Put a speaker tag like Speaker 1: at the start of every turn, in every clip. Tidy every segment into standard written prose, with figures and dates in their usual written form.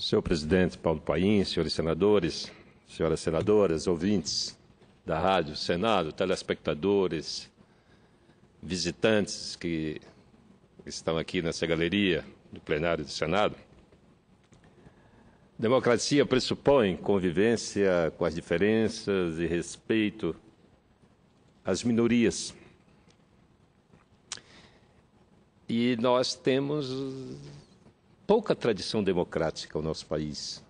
Speaker 1: Senhor presidente Paulo Paim, senhores senadores, senhoras senadoras, ouvintes da Rádio Senado, telespectadores, visitantes que estão aqui nessa galeria do plenário do Senado. Democracia pressupõe convivência com as diferenças e respeito às minorias. E nós temos pouca tradição democrática no nosso país.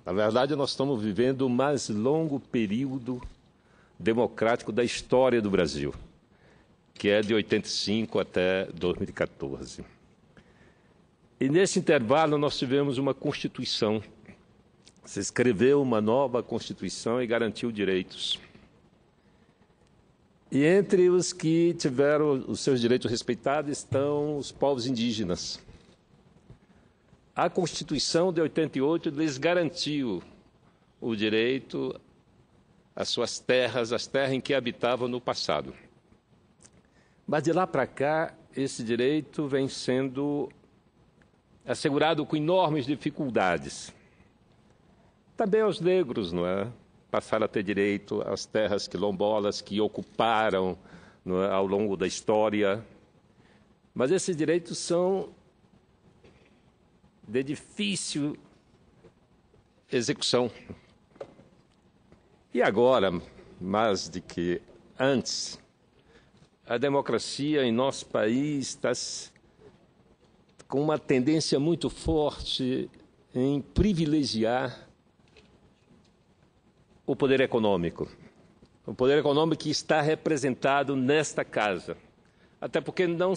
Speaker 1: Na verdade, nós estamos vivendo o mais longo período democrático da história do Brasil, que é de 85 até 2014. E nesse intervalo nós tivemos uma Constituição. Se escreveu uma nova Constituição e garantiu direitos. E entre os que tiveram os seus direitos respeitados estão os povos indígenas. A Constituição de 88 lhes garantiu o direito às suas terras, as terras em que habitavam no passado. Mas de lá para cá, esse direito vem sendo assegurado com enormes dificuldades. Também aos negros, não é? Passaram a ter direito às terras quilombolas que ocuparam, não é, ao longo da história. Mas esses direitos são de difícil execução. E agora, mais do que antes, a democracia em nosso país está com uma tendência muito forte em privilegiar o poder econômico. O poder econômico que está representado nesta casa. Até porque não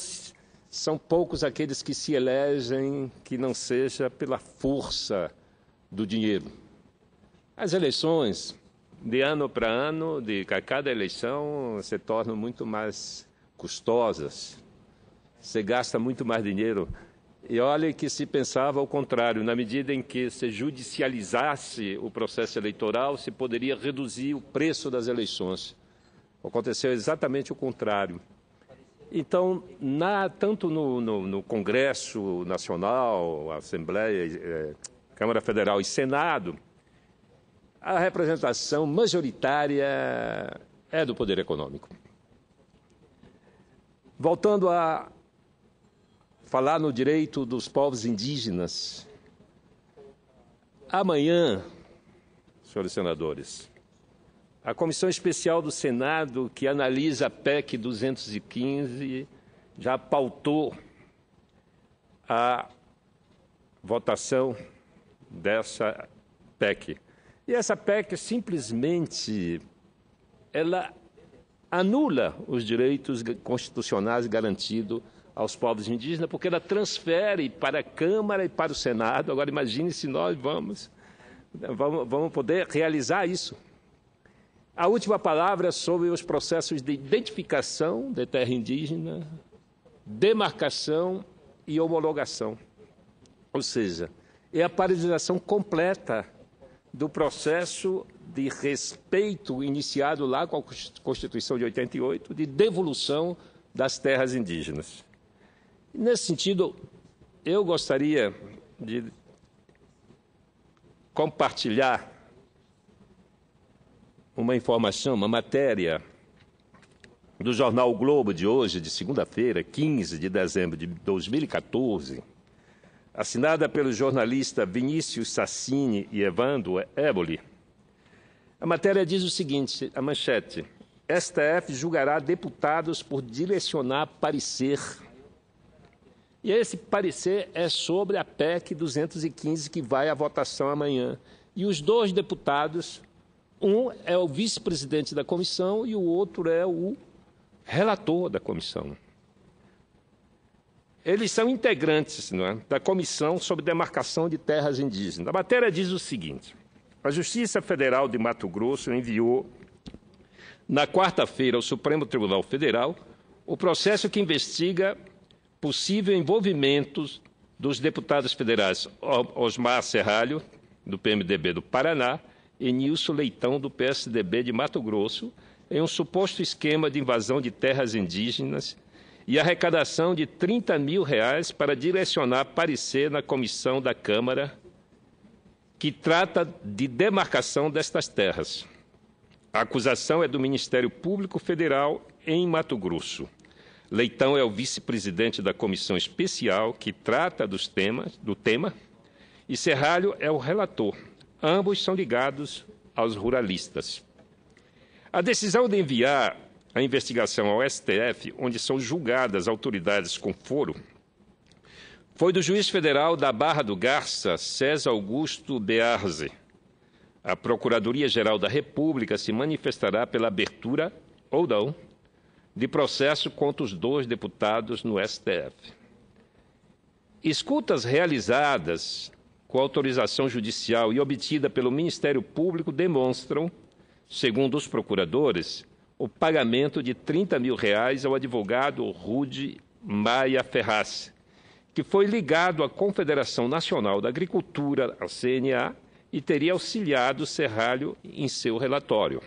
Speaker 1: são poucos aqueles que se elegem que não seja pela força do dinheiro. As eleições, de ano para ano, cada eleição se tornam muito mais custosas. Se gasta muito mais dinheiro. E olha que se pensava ao contrário, na medida em que se judicializasse o processo eleitoral, se poderia reduzir o preço das eleições. Aconteceu exatamente o contrário. Então, tanto no Congresso Nacional, Assembleia, Câmara Federal e Senado, a representação majoritária é do poder econômico. Voltando a falar no direito dos povos indígenas. Amanhã, senhores senadores, a Comissão Especial do Senado, que analisa a PEC 215, já pautou a votação dessa PEC. E essa PEC simplesmente ela anula os direitos constitucionais garantidos aos povos indígenas, porque ela transfere para a Câmara e para o Senado. Agora, imagine se nós vamos poder realizar isso. A última palavra é sobre os processos de identificação de terra indígena, demarcação e homologação. Ou seja, é a paralisação completa do processo de respeito iniciado lá com a Constituição de 88, de devolução das terras indígenas. Nesse sentido, eu gostaria de compartilhar uma informação, uma matéria do jornal O Globo de hoje, de segunda-feira, 15 de dezembro de 2014, assinada pelo jornalista Vinícius Sassini e Evandro Éboli. A matéria diz o seguinte, a manchete: STF julgará deputados por direcionar parecer. E esse parecer é sobre a PEC 215, que vai à votação amanhã. E os dois deputados, um é o vice-presidente da comissão e o outro é o relator da comissão. Eles são integrantes, não é, da Comissão sobre Demarcação de Terras Indígenas. A matéria diz o seguinte: a Justiça Federal de Mato Grosso enviou, na quarta-feira, ao Supremo Tribunal Federal, o processo que investiga possível envolvimento dos deputados federais Osmar Serralho, do PMDB do Paraná, e Nilson Leitão, do PSDB de Mato Grosso, em um suposto esquema de invasão de terras indígenas e arrecadação de R$ 30 mil para direcionar parecer na comissão da Câmara que trata de demarcação destas terras. A acusação é do Ministério Público Federal em Mato Grosso. Leitão é o vice-presidente da comissão especial que trata do tema, e Serralho é o relator. Ambos são ligados aos ruralistas. A decisão de enviar a investigação ao STF, onde são julgadas autoridades com foro, foi do juiz federal da Barra do Garça, César Augusto Bearze. A Procuradoria-Geral da República se manifestará pela abertura, ou não, de processo contra os 2 deputados no STF. Escutas realizadas com autorização judicial e obtida pelo Ministério Público demonstram, segundo os procuradores, o pagamento de R$30 mil ao advogado Rude Maia Ferraz, que foi ligado à Confederação Nacional da Agricultura, a CNA, e teria auxiliado Serralho em seu relatório.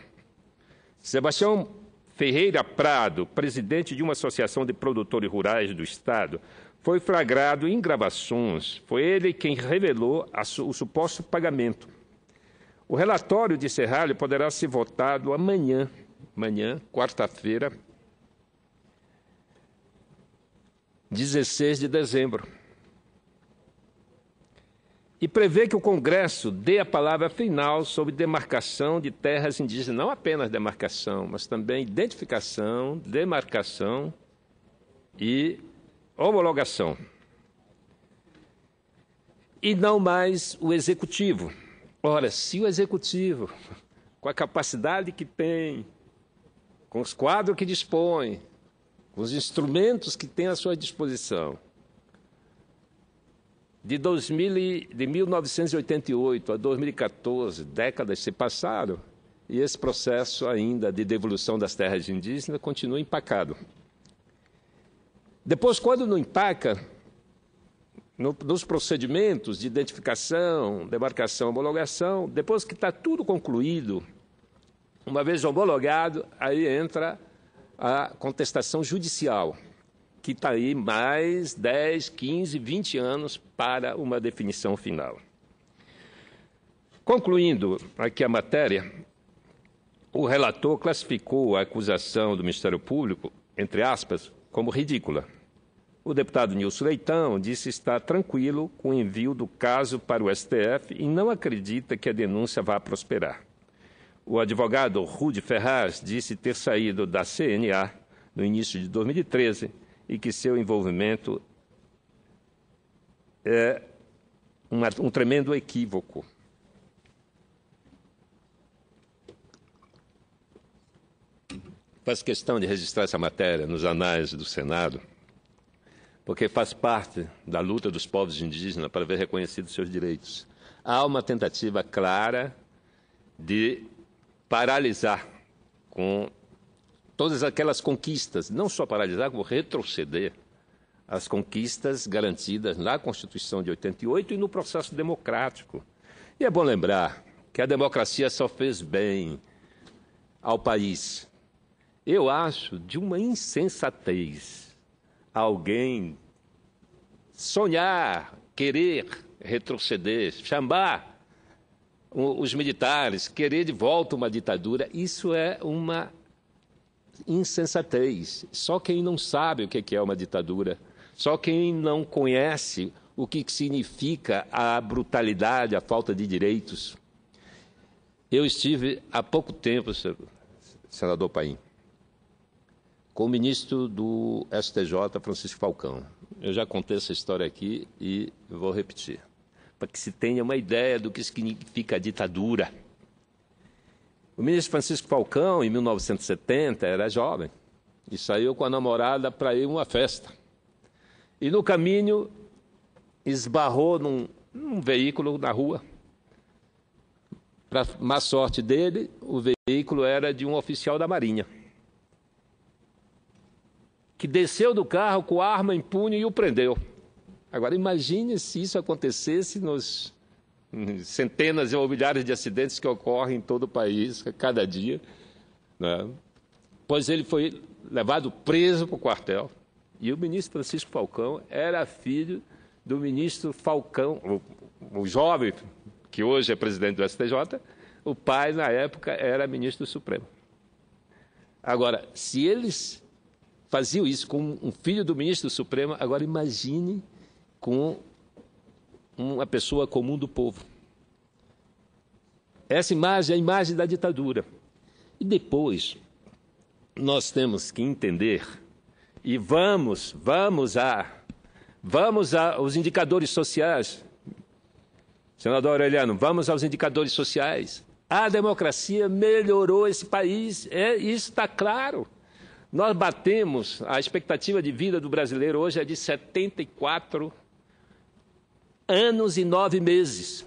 Speaker 1: Sebastião Ferreira Prado, presidente de uma associação de produtores rurais do Estado, foi flagrado em gravações. Foi ele quem revelou o suposto pagamento. O relatório de Serralho poderá ser votado amanhã, quarta-feira, 16 de dezembro. E prevê que o Congresso dê a palavra final sobre demarcação de terras indígenas, não apenas demarcação, mas também identificação, demarcação e homologação. E não mais o Executivo. Ora, se o Executivo, com a capacidade que tem, com os quadros que dispõe, com os instrumentos que tem à sua disposição, de 1988 a 2014, décadas se passaram, e esse processo ainda de devolução das terras indígenas continua empacado. Depois, quando não empaca, nos procedimentos de identificação, demarcação, homologação, depois que está tudo concluído, uma vez homologado, aí entra a contestação judicial, que está aí mais 10, 15, 20 anos para uma definição final. Concluindo aqui a matéria, o relator classificou a acusação do Ministério Público, entre aspas, como ridícula. O deputado Nilson Leitão disse estar tranquilo com o envio do caso para o STF e não acredita que a denúncia vá prosperar. O advogado Rude Ferraz disse ter saído da CNA no início de 2013 e que seu envolvimento é um tremendo equívoco. Faz questão de registrar essa matéria nos anais do Senado, porque faz parte da luta dos povos indígenas para ver reconhecidos seus direitos. Há uma tentativa clara de paralisar com todas aquelas conquistas, não só paralisar, como retroceder as conquistas garantidas na Constituição de 88 e no processo democrático. E é bom lembrar que a democracia só fez bem ao país. Eu acho de uma insensatez alguém sonhar, querer retroceder, chamar os militares, querer de volta uma ditadura. Isso é uma insensatez. Só quem não sabe o que é uma ditadura, só quem não conhece o que significa a brutalidade, a falta de direitos. Eu estive há pouco tempo, senador Paim, com o ministro do STJ, Francisco Falcão. Eu já contei essa história aqui e vou repetir, para que se tenha uma ideia do que significa a ditadura. O ministro Francisco Falcão, em 1970, era jovem e saiu com a namorada para ir a uma festa. E no caminho esbarrou num veículo na rua. Para má sorte dele, o veículo era de um oficial da Marinha, que desceu do carro com a arma em punho e o prendeu. Agora, imagine se isso acontecesse nos centenas ou milhares de acidentes que ocorrem em todo o país, cada dia, né? Pois ele foi levado preso para o quartel. E o ministro Francisco Falcão era filho do ministro Falcão, o jovem que hoje é presidente do STJ, o pai, na época, era ministro do Supremo. Agora, se eles faziam isso com um filho do ministro do Supremo, agora imagine com uma pessoa comum do povo. Essa imagem é a imagem da ditadura. E depois, nós temos que entender, e vamos aos indicadores sociais. Senador Aureliano, vamos aos indicadores sociais. A democracia melhorou esse país, isso está claro. Nós batemos, a expectativa de vida do brasileiro hoje é de 74 anos e 9 meses.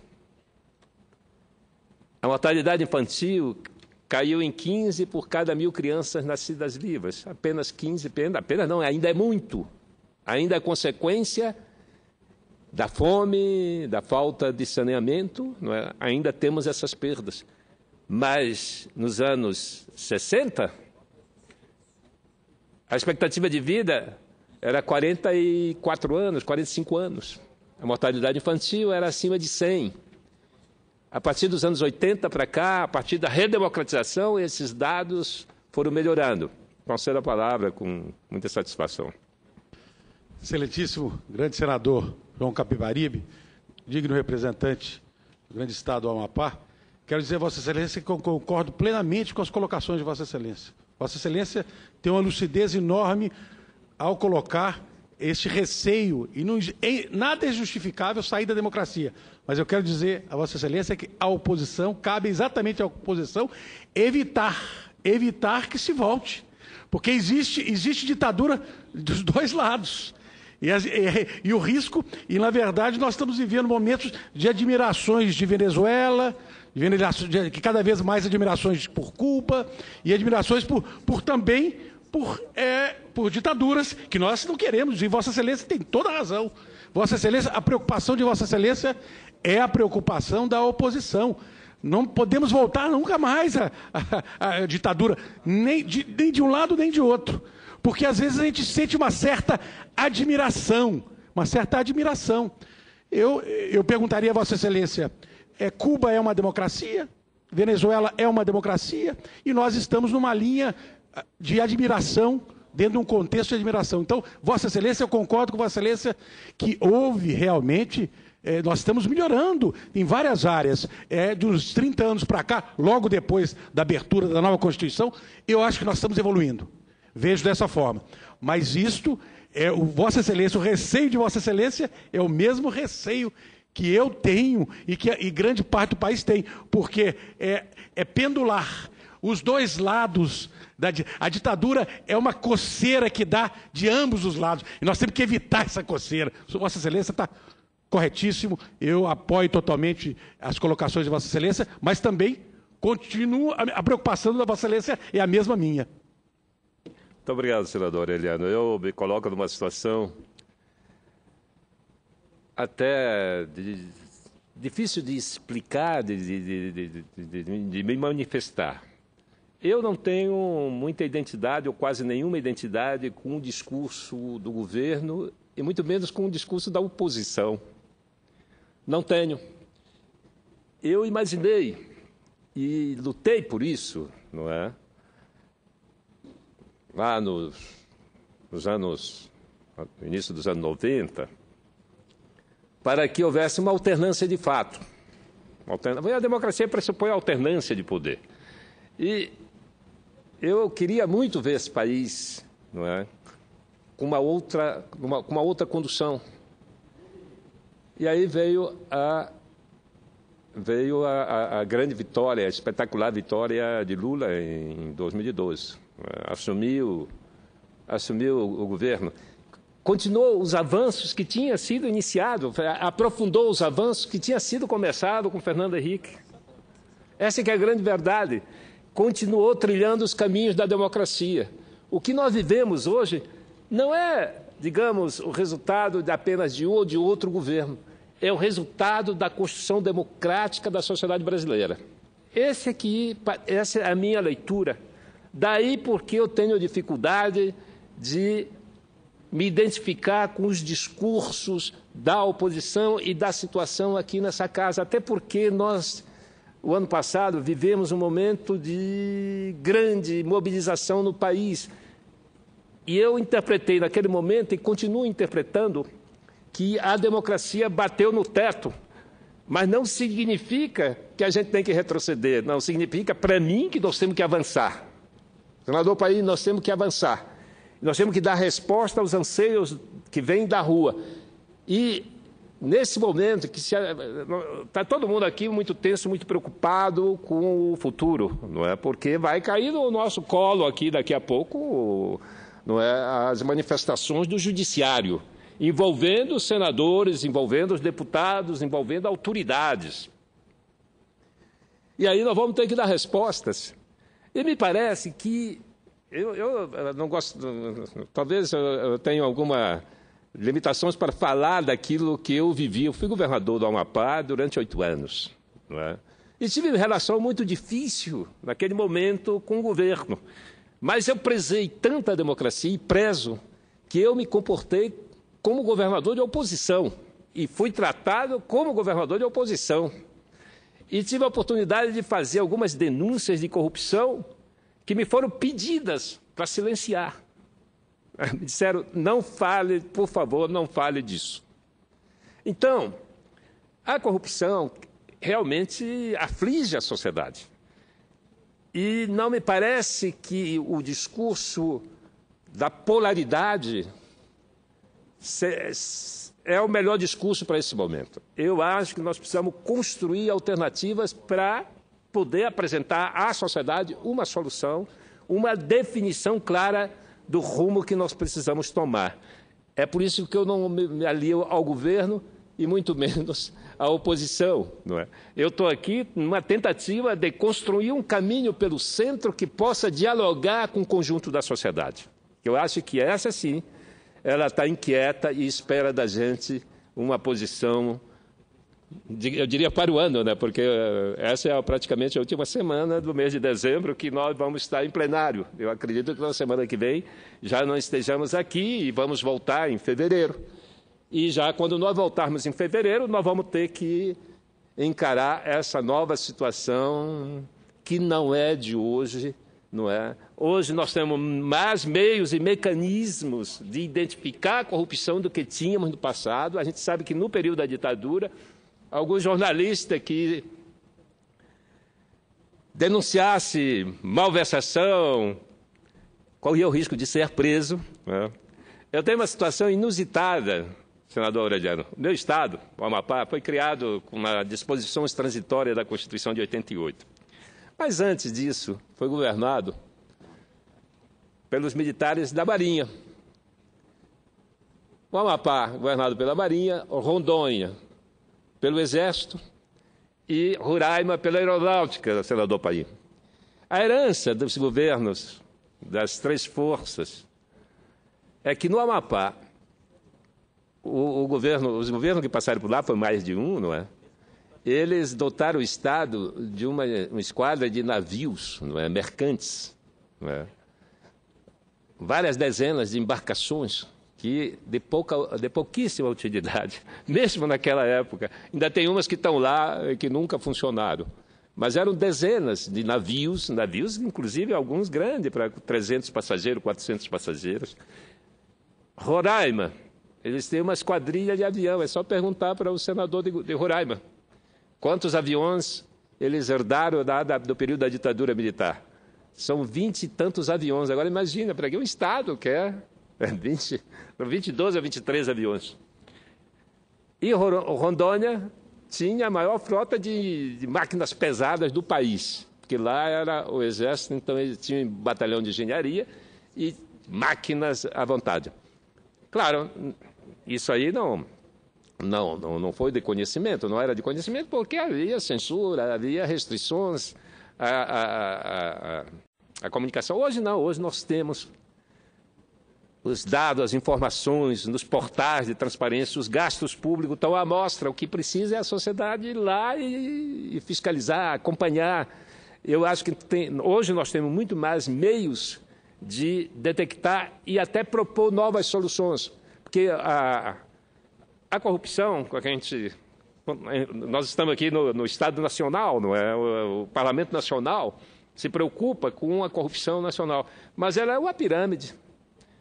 Speaker 1: A mortalidade infantil caiu em 15 por cada 1.000 crianças nascidas vivas. Apenas 15, apenas não, ainda é muito. Ainda é consequência da fome, da falta de saneamento, não é? Ainda temos essas perdas. Mas, nos anos 60, a expectativa de vida era 44 anos, 45 anos. A mortalidade infantil era acima de 100. A partir dos anos 80 para cá, a partir da redemocratização, esses dados foram melhorando. Concedo a palavra com muita satisfação.
Speaker 2: Excelentíssimo grande senador João Capibaribe, digno representante do grande estado do Amapá, quero dizer a Vossa Excelência que eu concordo plenamente com as colocações de Vossa Excelência. Vossa Excelência tem uma lucidez enorme ao colocar este receio, e não, nada é justificável sair da democracia, mas eu quero dizer a Vossa Excelência que a oposição, cabe exatamente à oposição evitar que se volte, porque existe ditadura dos dois lados. E o risco, e na verdade nós estamos vivendo momentos de admirações de Venezuela, que cada vez mais admirações por Cuba, e admirações também por ditaduras que nós não queremos, e Vossa Excelência tem toda a razão. Vossa Excelência, a preocupação de Vossa Excelência é a preocupação da oposição. Não podemos voltar nunca mais à ditadura, nem de um lado nem de outro. Porque às vezes a gente sente uma certa admiração. Eu perguntaria a Vossa Excelência, Cuba é uma democracia? Venezuela é uma democracia? E nós estamos numa linha de admiração, dentro de um contexto de admiração. Então, Vossa Excelência, eu concordo com Vossa Excelência que houve realmente... nós estamos melhorando em várias áreas. De uns 30 anos para cá, logo depois da abertura da nova Constituição, eu acho que nós estamos evoluindo. Vejo dessa forma. Mas isto, Vossa Excelência, o receio de Vossa Excelência é o mesmo receio que eu tenho e grande parte do país tem, porque é pendular. Os dois lados, a ditadura é uma coceira que dá de ambos os lados. E nós temos que evitar essa coceira. Vossa Excelência está corretíssimo, eu apoio totalmente as colocações de Vossa Excelência, mas também continuo, a preocupação da Vossa Excelência é a mesma minha.
Speaker 1: Muito obrigado, senador Aureliano. Eu me coloco numa situação até difícil de explicar, de me manifestar. Eu não tenho muita identidade, ou quase nenhuma identidade, com o discurso do governo, e muito menos com o discurso da oposição. Não tenho. Eu imaginei e lutei por isso, não é? Lá no início dos anos 90, para que houvesse uma alternância de fato. A democracia pressupõe a alternância de poder. E eu queria muito ver esse país, não é, com uma outra condução. E aí veio a grande vitória, a espetacular vitória de Lula em 2012. Assumiu o governo. Continuou os avanços que tinham sido iniciados, aprofundou os avanços que tinham sido começados com Fernando Henrique. Essa que é a grande verdade. Continuou trilhando os caminhos da democracia. O que nós vivemos hoje não é, digamos, o resultado apenas de um ou de outro governo. É o resultado da construção democrática da sociedade brasileira. Essa é a minha leitura. Daí porque eu tenho dificuldade de me identificar com os discursos da oposição e da situação aqui nessa casa, até porque nós, o ano passado, vivemos um momento de grande mobilização no país. E eu interpretei naquele momento, e continuo interpretando, que a democracia bateu no teto. Mas não significa que a gente tem que retroceder, não, significa, para mim, que nós temos que avançar. Senador Paim, nós temos que avançar. Nós temos que dar resposta aos anseios que vêm da rua. E, nesse momento, que está todo mundo aqui muito tenso, muito preocupado com o futuro, não é? Porque vai cair no nosso colo aqui, daqui a pouco, não é? As manifestações do judiciário, envolvendo os senadores, envolvendo os deputados, envolvendo autoridades. E aí nós vamos ter que dar respostas. E me parece que, eu não gosto, talvez eu tenha alguma limitações para falar daquilo que eu vivi. Eu fui governador do Amapá durante 8 anos, não é? E tive uma relação muito difícil naquele momento com o governo. Mas eu prezei tanta democracia e prezo que eu me comportei como governador de oposição e fui tratado como governador de oposição. E tive a oportunidade de fazer algumas denúncias de corrupção que me foram pedidas para silenciar. Me disseram, não fale, por favor, não fale disso. Então, a corrupção realmente aflige a sociedade. E não me parece que o discurso da polaridade é o melhor discurso para esse momento. Eu acho que nós precisamos construir alternativas para poder apresentar à sociedade uma solução, uma definição clara do rumo que nós precisamos tomar. É por isso que eu não me alio ao governo e muito menos à oposição, não é? Eu estou aqui numa tentativa de construir um caminho pelo centro que possa dialogar com o conjunto da sociedade. Eu acho que essa, sim, ela está inquieta e espera da gente uma posição, eu diria, para o ano, né? Porque essa é praticamente a última semana do mês de dezembro que nós vamos estar em plenário. Eu acredito que na semana que vem já não estejamos aqui e vamos voltar em fevereiro. E já quando nós voltarmos em fevereiro, nós vamos ter que encarar essa nova situação que não é de hoje, não é? Hoje nós temos mais meios e mecanismos de identificar a corrupção do que tínhamos no passado. A gente sabe que no período da ditadura, alguns jornalistas que denunciasse malversação corria o risco de ser preso, né? Eu tenho uma situação inusitada, senador Aureliano. Meu estado, o Amapá, foi criado com uma disposição transitória da Constituição de 88. Mas antes disso, foi governado pelos militares da Marinha. O Amapá, governado pela Marinha, Rondônia, pelo Exército e Roraima pela Aeronáutica, senador Paim. A herança dos governos das três forças é que no Amapá, os governos que passaram por lá, foi mais de um, não é? Eles dotaram o Estado de uma esquadra de navios, não é? Mercantes, não é? Várias dezenas de embarcações que de pouquíssima utilidade, mesmo naquela época. Ainda tem umas que estão lá e que nunca funcionaram. Mas eram dezenas de navios, inclusive alguns grandes, para 300 passageiros, 400 passageiros. Roraima, eles têm uma esquadrilha de avião, é só perguntar para o senador de Roraima. Quantos aviões eles herdaram do período da ditadura militar? São 20 e tantos aviões. Agora imagina, para que um Estado quer 22 a 23 aviões. E Rondônia tinha a maior frota de máquinas pesadas do país, porque lá era o Exército, então ele tinha um batalhão de engenharia e máquinas à vontade. Claro, isso aí não foi de conhecimento, não era de conhecimento, porque havia censura, havia restrições à comunicação. Hoje não, hoje nós temos os dados, as informações nos portais de transparência, os gastos públicos estão à mostra. O que precisa é a sociedade ir lá e fiscalizar, acompanhar. Eu acho que hoje nós temos muito mais meios de detectar e até propor novas soluções, porque a corrupção, com a que nós estamos aqui no Estado Nacional, não é? O Parlamento Nacional se preocupa com a corrupção nacional, mas ela é uma pirâmide,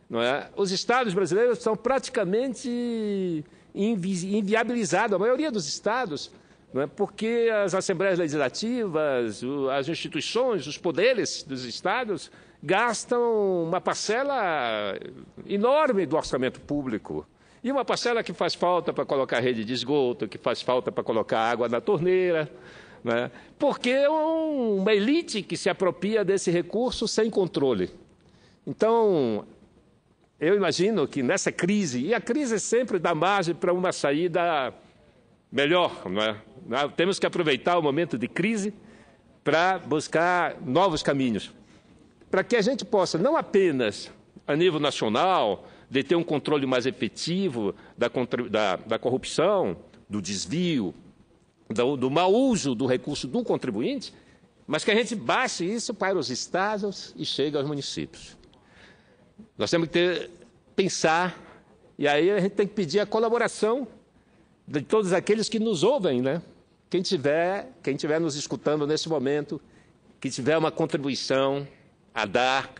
Speaker 1: não é? Os estados brasileiros são praticamente inviabilizados, a maioria dos estados, não é? Porque as assembleias legislativas, as instituições, os poderes dos estados gastam uma parcela enorme do orçamento público. E uma parcela que faz falta para colocar rede de esgoto, que faz falta para colocar água na torneira, né? Porque é uma elite que se apropria desse recurso sem controle. Então, eu imagino que nessa crise, e a crise sempre dá margem para uma saída melhor, não é? Temos que aproveitar o momento de crise para buscar novos caminhos, para que a gente possa, não apenas a nível nacional, de ter um controle mais efetivo da corrupção, do desvio, do mau uso do recurso do contribuinte, mas que a gente baixe isso para os estados e chegue aos municípios. Nós temos que pensar, e aí a gente tem que pedir a colaboração de todos aqueles que nos ouvem, né? Quem tiver nos escutando nesse momento, que tiver uma contribuição a dar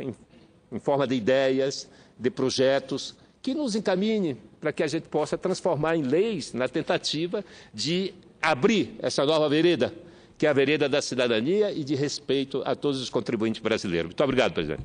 Speaker 1: em forma de ideias, de projetos, que nos encaminhe para que a gente possa transformar em leis na tentativa de abrir essa nova vereda, que é a vereda da cidadania e de respeito a todos os contribuintes brasileiros. Muito obrigado, presidente.